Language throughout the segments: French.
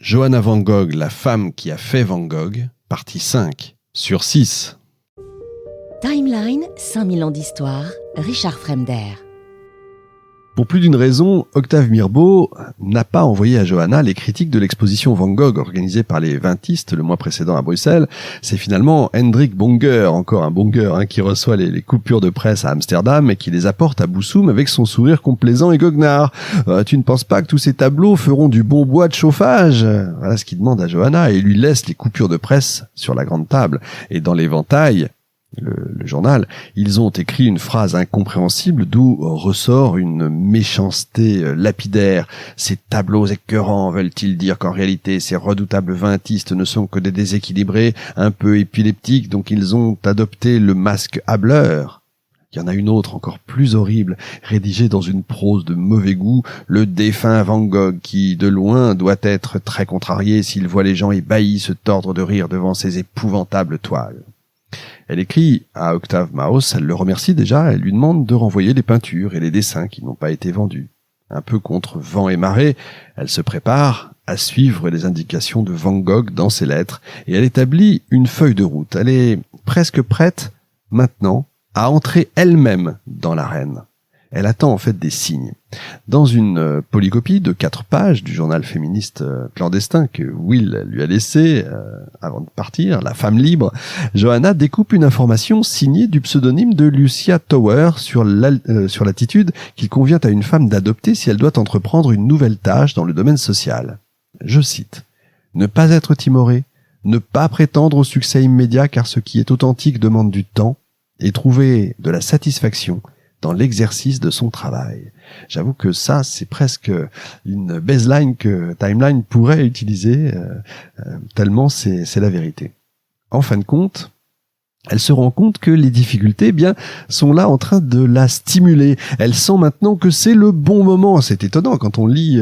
Johanna Van Gogh, la femme qui a fait Van Gogh, partie 5 sur 6. Timeline, 5000 ans d'histoire, Richard Fremder. Pour plus d'une raison, Octave Mirbeau n'a pas envoyé à Johanna les critiques de l'exposition Van Gogh organisée par les Vintistes le mois précédent à Bruxelles. C'est finalement Hendrik Bonger, encore un Bonger, qui reçoit les coupures de presse à Amsterdam et qui les apporte à Boussoum avec son sourire complaisant et goguenard. Tu ne penses pas que tous ces tableaux feront du bon bois de chauffage ? Voilà ce qu'il demande à Johanna et lui laisse les coupures de presse sur la grande table. Et dans l'éventail, le journal, ils ont écrit une phrase incompréhensible d'où ressort une méchanceté lapidaire. Ces tableaux écœurants veulent-ils dire qu'en réalité ces redoutables vintistes ne sont que des déséquilibrés, un peu épileptiques, donc ils ont adopté le masque hâbleur. Il y en a une autre encore plus horrible, rédigée dans une prose de mauvais goût, le défunt Van Gogh qui, de loin, doit être très contrarié s'il voit les gens ébahis se tordre de rire devant ces épouvantables toiles. Elle écrit à Octave Maus, elle le remercie déjà, elle lui demande de renvoyer les peintures et les dessins qui n'ont pas été vendus. Un peu contre vent et marée, elle se prépare à suivre les indications de Van Gogh dans ses lettres et elle établit une feuille de route. Elle est presque prête, maintenant, à entrer elle-même dans l'arène. Elle attend en fait des signes. Dans une polycopie de 4 pages du journal féministe clandestin que Will lui a laissé avant de partir, La femme libre, Johanna découpe une information signée du pseudonyme de Lucia Tower sur l'attitude qu'il convient à une femme d'adopter si elle doit entreprendre une nouvelle tâche dans le domaine social. Je cite : « Ne pas être timoré, ne pas prétendre au succès immédiat car ce qui est authentique demande du temps et trouver de la satisfaction dans l'exercice de son travail. » J'avoue que ça, c'est presque une baseline que Timeline pourrait utiliser, tellement c'est la vérité. En fin de compte, elle se rend compte que les difficultés, sont là en train de la stimuler. Elle sent maintenant que c'est le bon moment. C'est étonnant quand on lit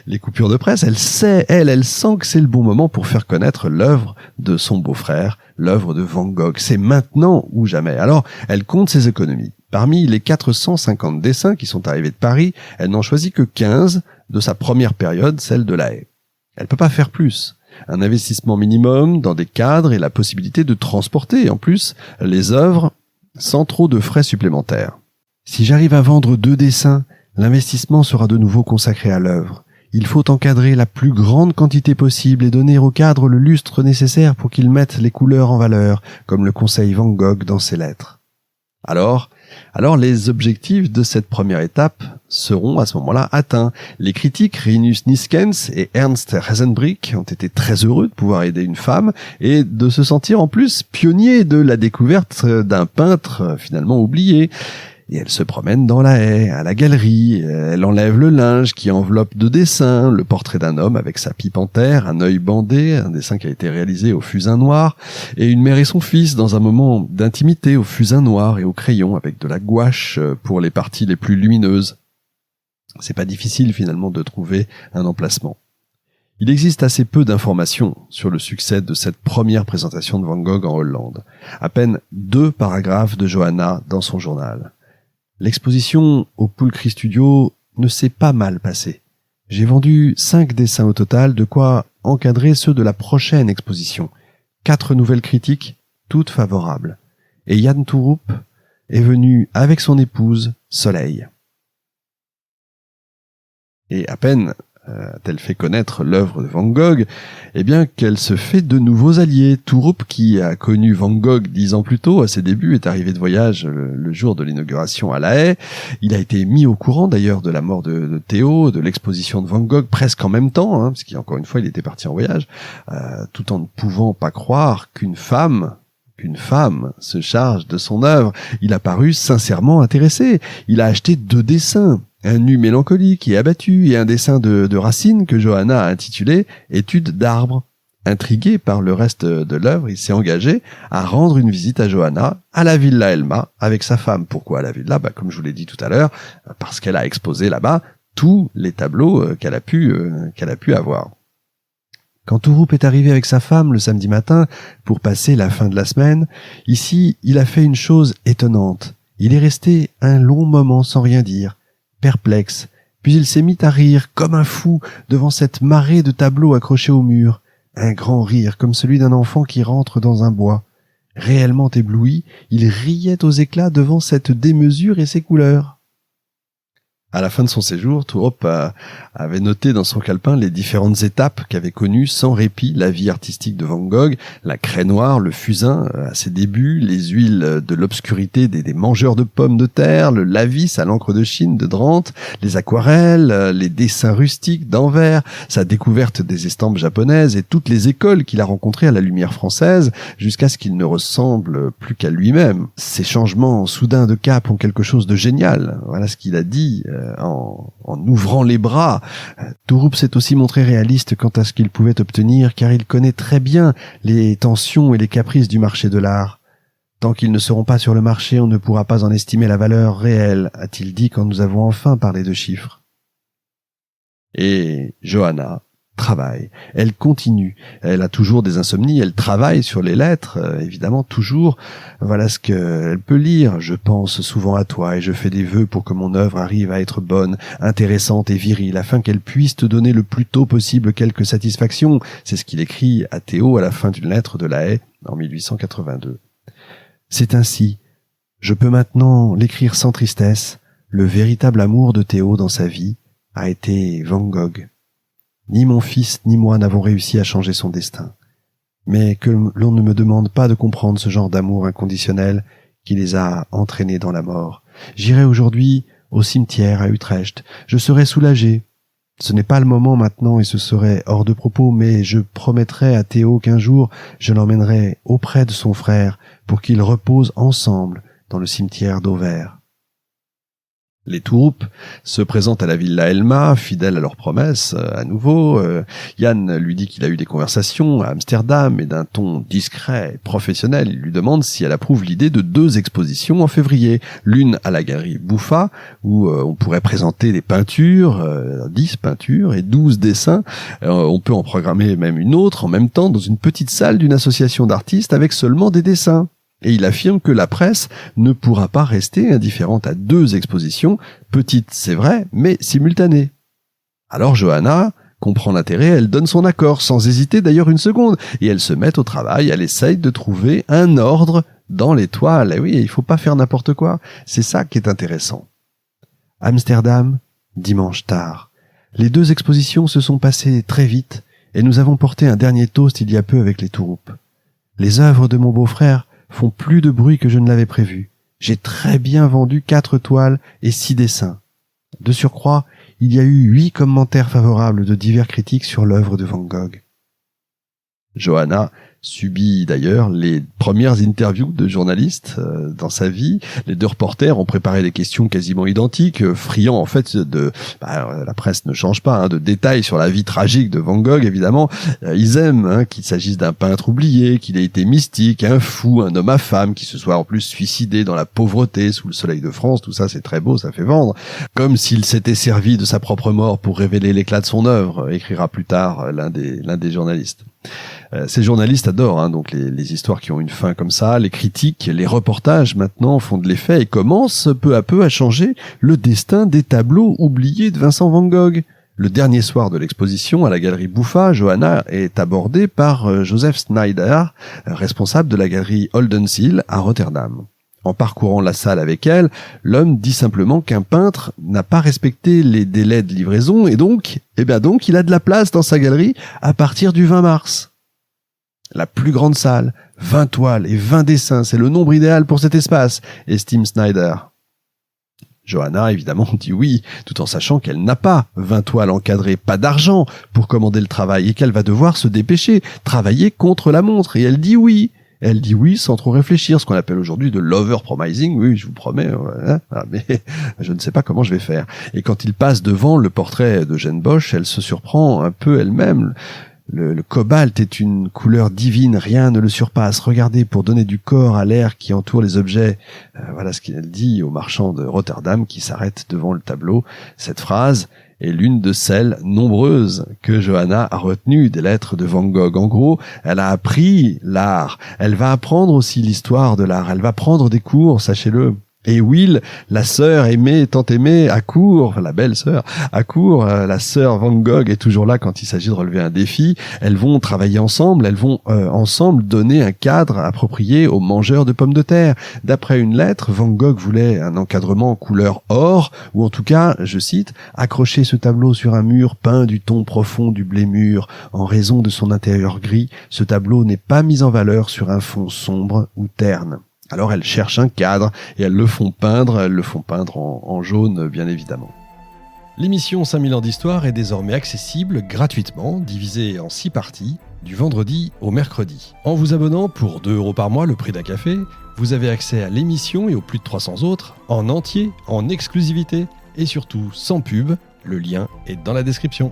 les coupures de presse. Elle sent que c'est le bon moment pour faire connaître l'œuvre de son beau-frère, l'œuvre de Van Gogh. C'est maintenant ou jamais. Alors, elle compte ses économies. Parmi les 450 dessins qui sont arrivés de Paris, elle n'en choisit que 15 de sa première période, celle de La Haye. Elle peut pas faire plus. Un investissement minimum dans des cadres et la possibilité de transporter, en plus, les œuvres sans trop de frais supplémentaires. Si j'arrive à vendre 2 dessins, l'investissement sera de nouveau consacré à l'œuvre. Il faut encadrer la plus grande quantité possible et donner au cadre le lustre nécessaire pour qu'il mette les couleurs en valeur, comme le conseille Van Gogh dans ses lettres. Alors les objectifs de cette première étape seront à ce moment-là atteints. Les critiques Rinus Niskens et Ernst Heisenbrink ont été très heureux de pouvoir aider une femme et de se sentir en plus pionniers de la découverte d'un peintre finalement oublié. Et elle se promène dans La Haye, à la galerie, elle enlève le linge qui enveloppe 2 dessins, le portrait d'un homme avec sa pipe en terre, un œil bandé, un dessin qui a été réalisé au fusain noir, et une mère et son fils dans un moment d'intimité au fusain noir et au crayon avec de la gouache pour les parties les plus lumineuses. C'est pas difficile finalement de trouver un emplacement. Il existe assez peu d'informations sur le succès de cette première présentation de Van Gogh en Hollande. À peine 2 paragraphes de Johanna dans son journal. L'exposition au Poulcry Studio ne s'est pas mal passée. J'ai vendu 5 dessins au total, de quoi encadrer ceux de la prochaine exposition. 4 nouvelles critiques, toutes favorables. Et Jan Toeroep est venu avec son épouse, Soleil. Et à peine a-t-elle fait connaître l'œuvre de Van Gogh, qu'elle se fait de nouveaux alliés. Toeroep, qui a connu Van Gogh 10 ans plus tôt, à ses débuts, est arrivé de voyage le jour de l'inauguration à La Haye. Il a été mis au courant d'ailleurs de la mort de Théo, de l'exposition de Van Gogh, presque en même temps, parce qu'encore une fois, il était parti en voyage, tout en ne pouvant pas croire qu'une femme se charge de son œuvre. Il a paru sincèrement intéressé. Il a acheté 2 dessins. Un nu mélancolique et abattu et un dessin de Racine que Johanna a intitulé « Étude d'arbres ». Intrigué par le reste de l'œuvre, il s'est engagé à rendre une visite à Johanna, à la Villa Elma, avec sa femme. Pourquoi à la Villa ? Comme je vous l'ai dit tout à l'heure, parce qu'elle a exposé là-bas tous les tableaux qu'elle a pu avoir. Quand Toeroep est arrivé avec sa femme le samedi matin pour passer la fin de la semaine, ici, il a fait une chose étonnante. Il est resté un long moment sans rien dire, perplexe, Puis il s'est mis à rire comme un fou devant cette marée de tableaux accrochés au mur. Un grand rire comme celui d'un enfant qui rentre dans un bois. Réellement ébloui, il riait aux éclats devant cette démesure et ses couleurs. À la fin de son séjour, Toorop avait noté dans son calepin les différentes étapes qu'avait connues sans répit la vie artistique de Van Gogh, la craie noire, le fusain à ses débuts, les huiles de l'obscurité des mangeurs de pommes de terre, le lavis à l'encre de Chine de Drenthe, les aquarelles, les dessins rustiques d'Anvers, sa découverte des estampes japonaises et toutes les écoles qu'il a rencontrées à la lumière française jusqu'à ce qu'il ne ressemble plus qu'à lui-même. Ces changements soudains de cap ont quelque chose de génial. Voilà ce qu'il a dit en ouvrant les bras. Toorop s'est aussi montré réaliste quant à ce qu'il pouvait obtenir, car il connaît très bien les tensions et les caprices du marché de l'art. Tant qu'ils ne seront pas sur le marché, on ne pourra pas en estimer la valeur réelle, a-t-il dit quand nous avons enfin parlé de chiffres. Et Johanna travaille, elle continue, elle a toujours des insomnies, elle travaille sur les lettres, évidemment toujours. Voilà ce qu'elle peut lire. Je pense souvent à toi et je fais des vœux pour que mon œuvre arrive à être bonne, intéressante et virile, afin qu'elle puisse te donner le plus tôt possible quelque satisfaction. C'est ce qu'il écrit à Théo à la fin d'une lettre de La Haye en 1882. C'est ainsi, je peux maintenant l'écrire sans tristesse, le véritable amour de Théo dans sa vie a été Van Gogh. Ni mon fils ni moi n'avons réussi à changer son destin. Mais que l'on ne me demande pas de comprendre ce genre d'amour inconditionnel qui les a entraînés dans la mort. J'irai aujourd'hui au cimetière à Utrecht. Je serai soulagé. Ce n'est pas le moment maintenant et ce serait hors de propos, mais je promettrai à Théo qu'un jour je l'emmènerai auprès de son frère pour qu'ils reposent ensemble dans le cimetière d'Auvers. Les Toorop se présentent à la Villa Elma, fidèles à leur promesse, à nouveau. Yann lui dit qu'il a eu des conversations à Amsterdam et d'un ton discret et professionnel, il lui demande si elle approuve l'idée de 2 expositions en février. L'une à la galerie Bouffa, où on pourrait présenter des peintures, 10 peintures et 12 dessins. On peut en programmer même une autre en même temps dans une petite salle d'une association d'artistes avec seulement des dessins. Et il affirme que la presse ne pourra pas rester indifférente à 2 expositions, petites c'est vrai, mais simultanées. Alors Johanna comprend l'intérêt, elle donne son accord, sans hésiter d'ailleurs une seconde, et elle se met au travail, elle essaye de trouver un ordre dans les toiles. Et oui, il faut pas faire n'importe quoi, c'est ça qui est intéressant. Amsterdam, dimanche tard. Les 2 expositions se sont passées très vite, et nous avons porté un dernier toast il y a peu avec les Toorop. Les œuvres de mon beau-frère font plus de bruit que je ne l'avais prévu. J'ai très bien vendu 4 toiles et 6 dessins. De surcroît, il y a eu 8 commentaires favorables de divers critiques sur l'œuvre de Van Gogh. Johanna subit d'ailleurs les premières interviews de journalistes dans sa vie. Les 2 reporters ont préparé des questions quasiment identiques, friands en fait de la presse ne change pas, de détails sur la vie tragique de Van Gogh évidemment. Ils aiment qu'il s'agisse d'un peintre oublié, qu'il ait été mystique, un fou, un homme à femme, qui se soit en plus suicidé dans la pauvreté sous le soleil de France. Tout ça c'est très beau, ça fait vendre. Comme s'il s'était servi de sa propre mort pour révéler l'éclat de son œuvre, écrira plus tard l'un des journalistes. Ces journalistes adorent donc les histoires qui ont une fin comme ça, les critiques, les reportages maintenant font de l'effet et commencent peu à peu à changer le destin des tableaux oubliés de Vincent Van Gogh. Le dernier soir de l'exposition à la galerie Bouffa, Johanna est abordée par Joseph Snyder, responsable de la galerie Oldenziel à Rotterdam. En parcourant la salle avec elle, l'homme dit simplement qu'un peintre n'a pas respecté les délais de livraison et donc il a de la place dans sa galerie à partir du 20 mars. La plus grande salle, 20 toiles et 20 dessins, c'est le nombre idéal pour cet espace, estime Snyder. Johanna, évidemment, dit oui, tout en sachant qu'elle n'a pas 20 toiles encadrées, pas d'argent pour commander le travail et qu'elle va devoir se dépêcher, travailler contre la montre. Et elle dit oui. Elle dit oui sans trop réfléchir, ce qu'on appelle aujourd'hui de l'over-promising. Oui, je vous promets, mais je ne sais pas comment je vais faire. Et quand il passe devant le portrait d'Eugène Bosch, elle se surprend un peu elle-même. Le cobalt est une couleur divine, rien ne le surpasse. Regardez, pour donner du corps à l'air qui entoure les objets. Voilà ce qu'elle dit au marchand de Rotterdam qui s'arrête devant le tableau. Cette phrase est l'une de celles nombreuses que Johanna a retenues des lettres de Van Gogh. En gros, elle a appris l'art. Elle va apprendre aussi l'histoire de l'art. Elle va prendre des cours, sachez-le. Et Will, la sœur aimée, tant aimée, accourt, la belle-sœur, accourt, la sœur Van Gogh est toujours là quand il s'agit de relever un défi. Elles vont travailler ensemble, elles vont ensemble donner un cadre approprié aux mangeurs de pommes de terre. D'après une lettre, Van Gogh voulait un encadrement couleur or, ou en tout cas, je cite, « accrocher ce tableau sur un mur peint du ton profond du blé mûr. En raison de son intérieur gris, ce tableau n'est pas mis en valeur sur un fond sombre ou terne. » Alors elles cherchent un cadre et elles le font peindre en jaune bien évidemment. L'émission 5000 ans d'histoire est désormais accessible gratuitement, divisée en 6 parties, du vendredi au mercredi. En vous abonnant pour 2 € par mois, le prix d'un café, vous avez accès à l'émission et aux plus de 300 autres, en entier, en exclusivité et surtout sans pub. Le lien est dans la description.